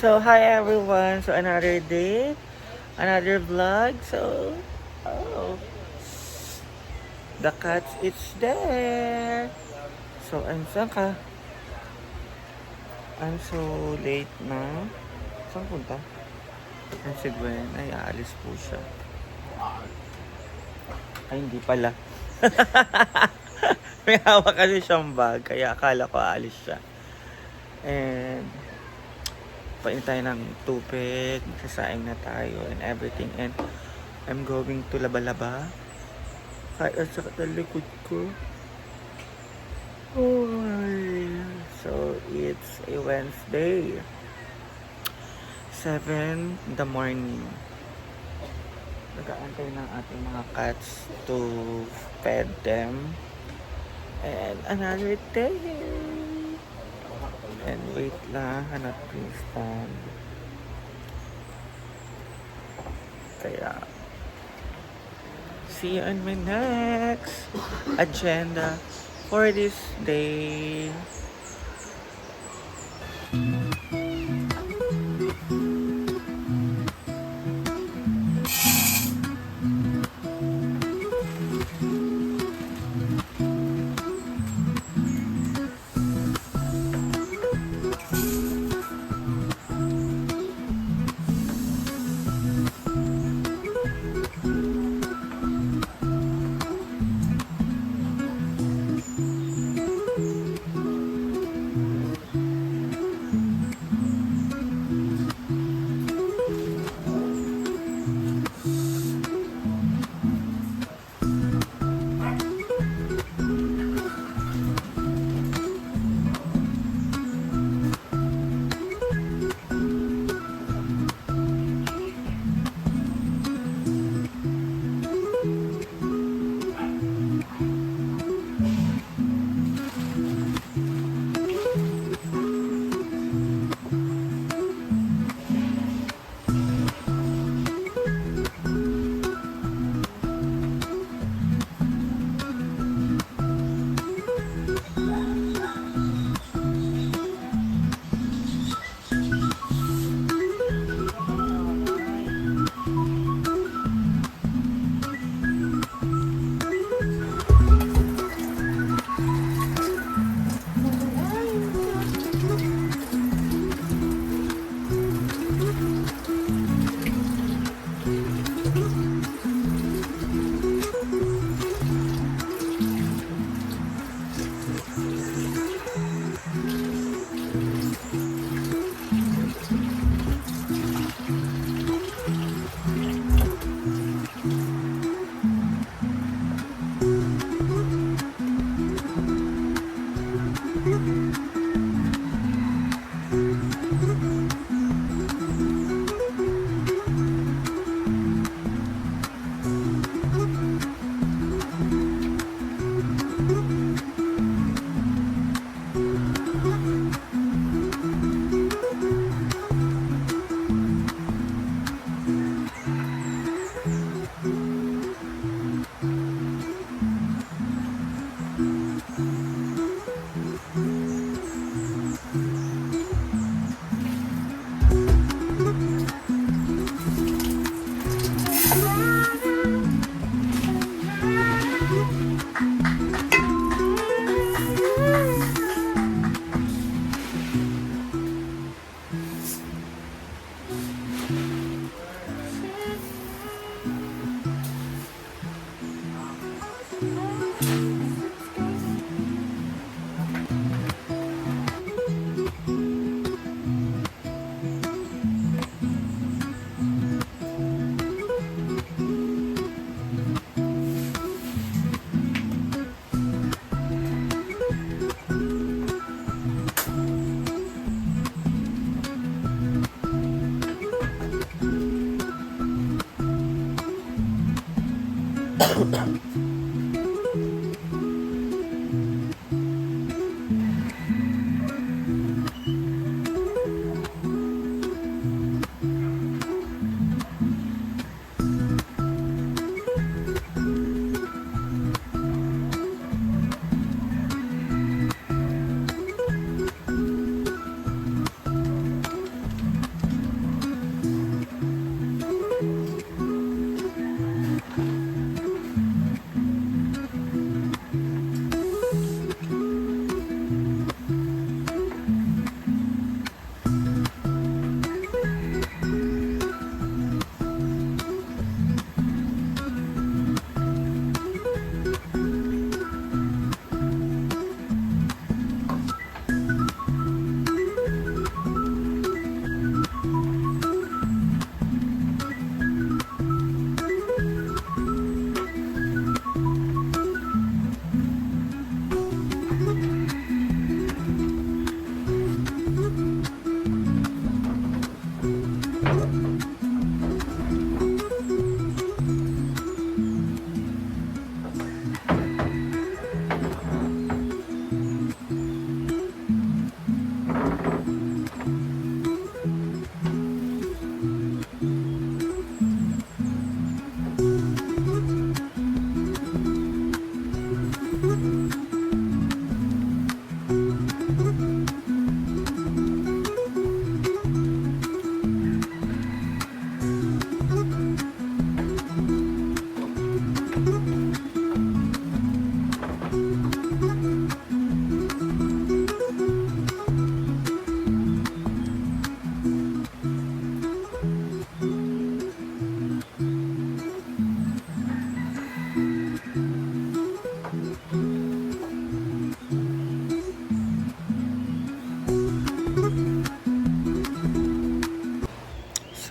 So, hi everyone. So, another day, another vlog. So, oh, the cat is there. So, saan ka? I'm so late na. Saan punta? Si Gwen. Ay, aalis po siya. Ay, hindi pala. May hawak kasi siyang bag, kaya akala ko aalis siya. And, pain tayo ng tubig, magsasaing na tayo and everything. And I'm going to Laba-Laba. Kaya sa likod ko. Oh, so it's a Wednesday. 7 in the morning. Nag-aantay ng ating mga cats to fed them. And another day. And wait lang, hanap yung stand. Kaya, see you on my next agenda for this day.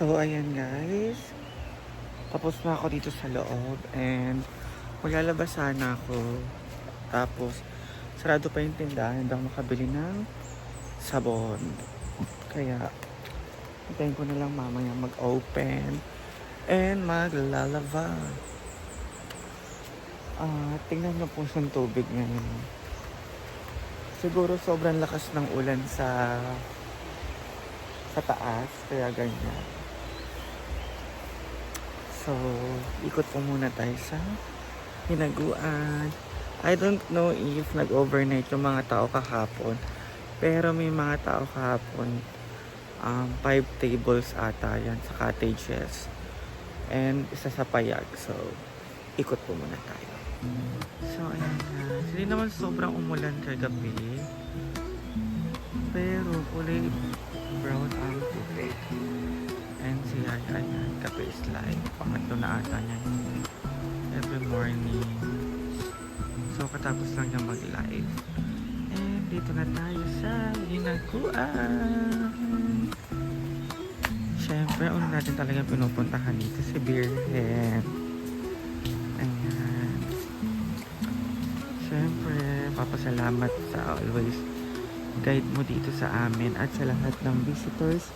So, ayan guys. Tapos na ako dito sa loob and maglalabas sana ako. Tapos, sarado pa yung tindahan. Hindi ako makabili ng sabon. Kaya, hintayin ko na lang mamaya mag-open and maglalaba. Tingnan nyo po yung tubig ngayon. Siguro sobrang lakas ng ulan sa taas, kaya ganyan. So, ikot po muna tayo sa hinaguan. I don't know if nag-overnight yung mga tao kahapon. Pero may mga tao kahapon. 5 tables ata yan sa cottages. And isa sa payag. So, ikot po muna tayo. So, ayan na. Hindi naman sobrang umulan kagabi. Pero, kulay brown ang tubig. And si Yaya yan, kape is live. Pangatlo na ata niya every morning. So, katapos lang niya mag-live. And dito na tayo sa hinaguan. Siyempre, una natin talagang pinupuntahan dito si Beerhead. Ayan. Siyempre, papasalamat sa always guide mo dito sa amin at sa lahat ng visitors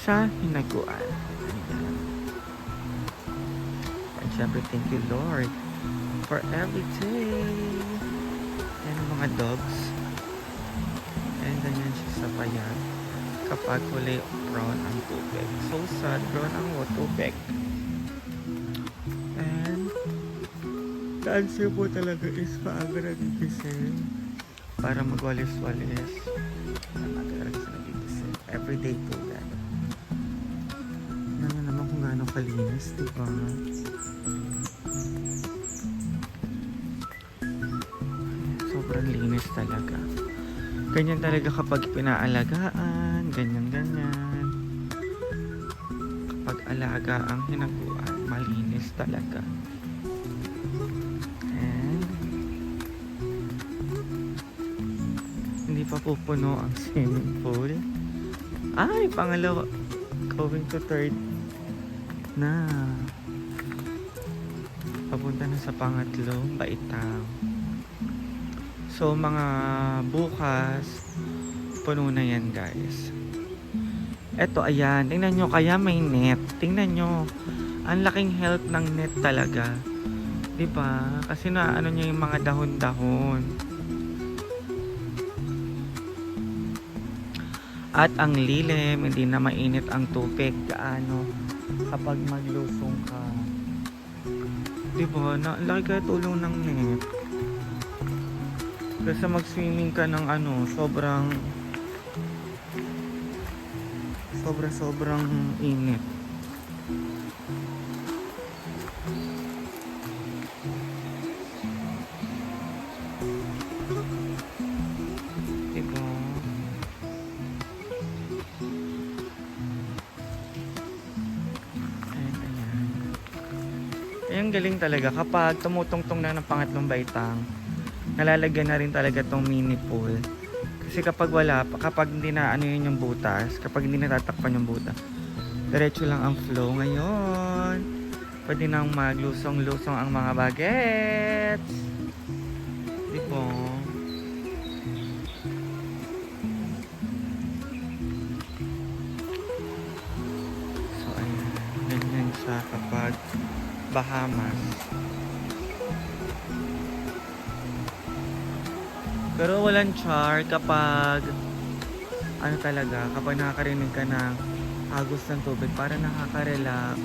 sa hinaguan. Ayan. And syempre, thank you Lord for every day. And mga dogs. And ganyan siya sa payag kapag kulay brown ang tubig. So sad, brown ang tubig. And the answer po talaga is maaga nagigising para magwalis-walis. Maaga talaga siya nagigising. Everyday po yan. Yan naman kung gaano kalinis, diba? Sobrang linis talaga. Ganyan talaga kapag pinaalagaan, ganyan-ganyan. Kapag alaga ang hinaguan, malinis talaga. And hindi pa pupuno ang swimming pool. Ay, pangalawa. Going to third na. Papunta na sa pangatlong baitang. So, mga bukas, puno na yan, guys. Eto, ayan. Tingnan nyo, kaya may net. Tingnan nyo. Ang laking help ng net talaga. Diba? Kasi na, ano nyo yung mga dahon-dahon. At ang lilim, hindi na mainit ang tubig. Kaano, kapag maglusong ka. Diba? Ang laki kaya tulong ng net. Kasi mag-swimming ka ng sobrang init. Diba? Ayan, galing talaga kapag tumutungtong na ng pangatlong baitang. Nalalagyan na rin talaga tong mini pool. Kasi kapag wala, kapag hindi na yun yung butas, kapag hindi natatakpan yung butas, diretso lang ang flow ngayon. Pwede nang maglusong-lusong ang mga bagets. Diba? So, ayan. Ganyan siya kapag Bahamas. Pero walang char kapag talaga, kapag nakakarinig ka ng agos ng tubig, para nakaka-relax.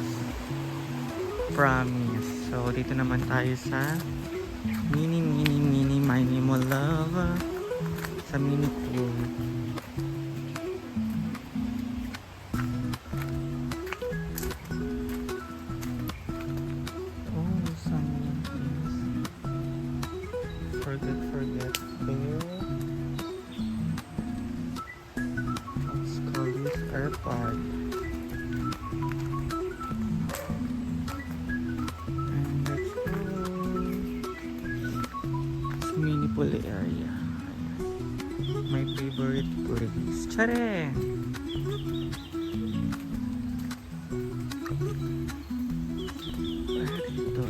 Promise. So, dito naman tayo sa mini Tiny Molava sa mini pool. Oh, someone is forget there. Let's call this AirPod. And let's go. It's mini pool area. My favorite place. Tshare! Dito.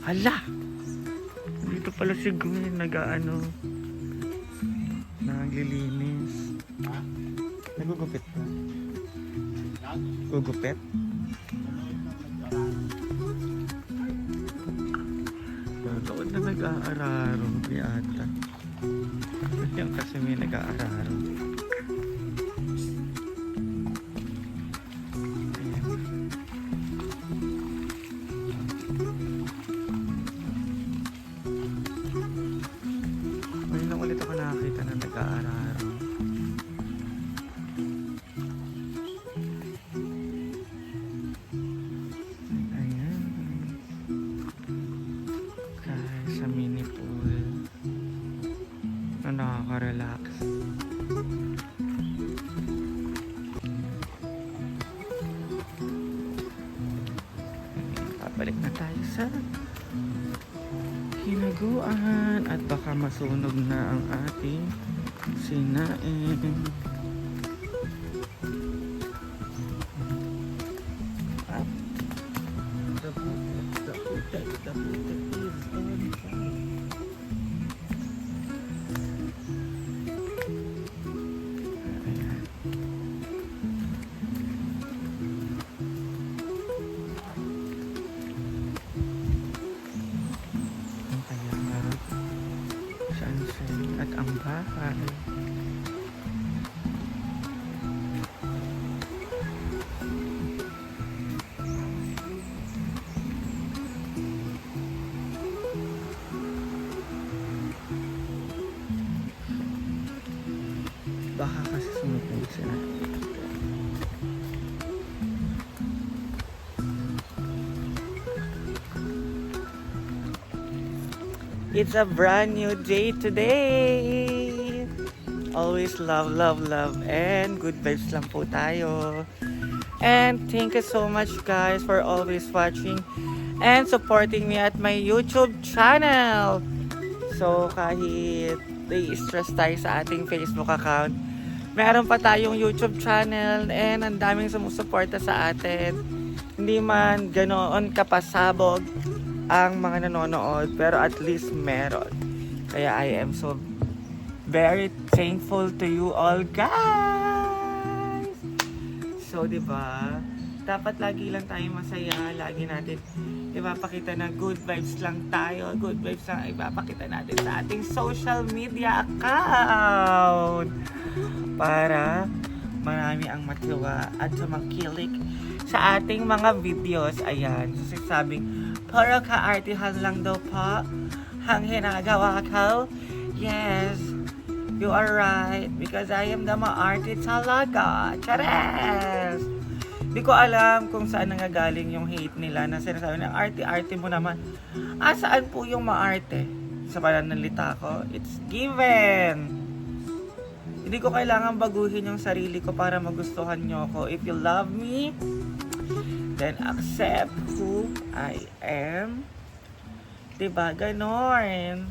Hala! Dito pala si Gwen naglilinis. Nagugupit pa? Gugupit? Bakit na nag-aararo yata? Yan kasi may nag-aararo. Ayan. Ngayon lang ulit ako nakakita na nag-aararo. Ayan. Kahit sa mini pool na nakaka-relax. Babalik na tayo sa hinaguan at baka masunog na ang ating sinaing. Up. The putek is on fire. At ang bahay. Baka kasi sumupong sila. It's a brand new day today. Always love, love, love, and good vibes lang po tayo. And thank you so much guys for always watching and supporting me at my YouTube channel. So kahit stress tayo sa ating Facebook account, meron pa tayong YouTube channel and ang daming sumusuporta sa atin. Hindi man ganoon kapasabog ang mga nanonood, pero at least meron. Kaya I am so very thankful to you all guys. So diba, dapat lagi lang tayo masaya, lagi natin ipapakita na good vibes lang tayo, good vibes lang ipapakita natin sa ating social media account para marami ang matuwa at sumakilik sa ating mga videos. Ayan, so sabing puro kaartihan lang daw po ang ginagawa ko. Yes, you are right because I am the maarte talaga. Chares! Di ko alam kung saan nanggagaling yung hate nila na sinasabi na arte-arte mo naman. Saan po yung maarte? Sa pananalita ko, it's given. Hindi ko kailangan baguhin yung sarili ko para magustuhan nyo ko. If you love me, then accept who I am. Diba? Ganon.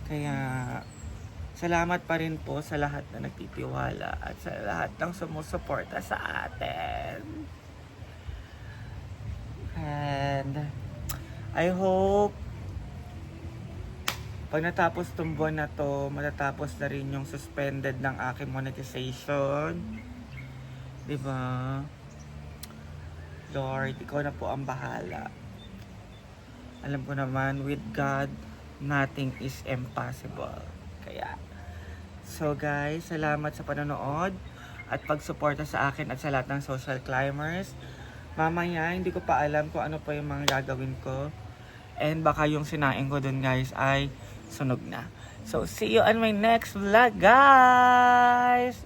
Kaya, salamat pa rin po sa lahat na nagtitiwala at sa lahat ng sumusuporta sa atin. And, I hope pag natapos tong buwan na to, matatapos na rin yung suspended ng aking monetization. Diba? Lord, ikaw na po ang bahala. Alam ko naman, with God, nothing is impossible. Kaya, so guys, salamat sa panonood at pagsuporta sa akin at sa lahat ng social climbers. Mamaya, hindi ko pa alam kung ano pa yung mga gagawin ko. And baka yung sinaing ko dun guys ay sunog na. So, see you on my next vlog guys!